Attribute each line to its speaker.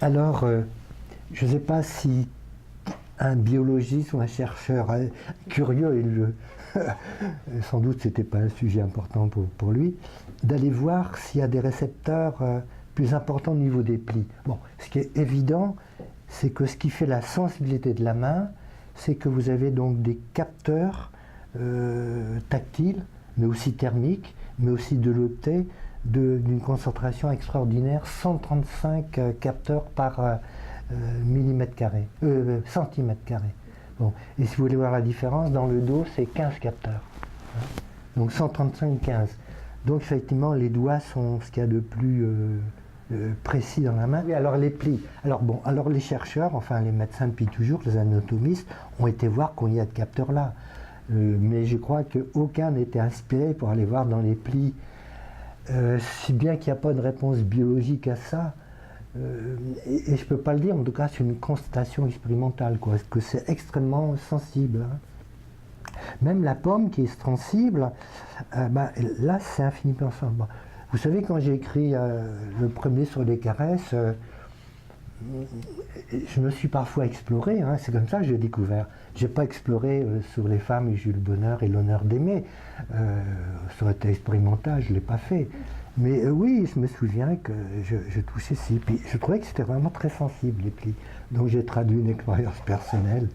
Speaker 1: Alors, je ne sais pas si un biologiste ou un chercheur curieux, sans doute c'était pas un sujet important pour lui, d'aller voir s'il y a des récepteurs plus importants au niveau des plis. Bon, ce qui est évident, c'est que ce qui fait la sensibilité de la main, c'est que vous avez donc des capteurs tactiles, mais aussi thermiques, mais aussi de l'octet, d'une concentration extraordinaire, 135 capteurs par millimètre carré, centimètre carré. Bon. Et si vous voulez voir la différence, dans le dos, c'est 15 capteurs. Hein. Donc 135, 15. Donc effectivement, les doigts sont ce qu'il y a de plus précis dans la main. Oui, alors les plis. Alors les chercheurs, enfin les médecins depuis toujours, les anatomistes, ont été voir combien il y a de capteurs là. Mais je crois qu'aucun n'était inspiré pour aller voir dans les plis. Si bien qu'il n'y a pas de réponse biologique à ça, et je ne peux pas le dire, en tout cas c'est une constatation expérimentale, quoi, que c'est extrêmement sensible. Hein. Même la pomme qui est sensible, là c'est infiniment sensible. Vous savez, quand j'ai écrit le premier sur les caresses, je me suis parfois exploré, hein, c'est comme ça que j'ai découvert. Je n'ai pas exploré sur les femmes et j'ai eu le bonheur et l'honneur d'aimer. Ça aurait été expérimental, je ne l'ai pas fait. Mais oui, je me souviens que je touchais ces plis. Je trouvais que c'était vraiment très sensible, les plis. Donc j'ai traduit une expérience personnelle.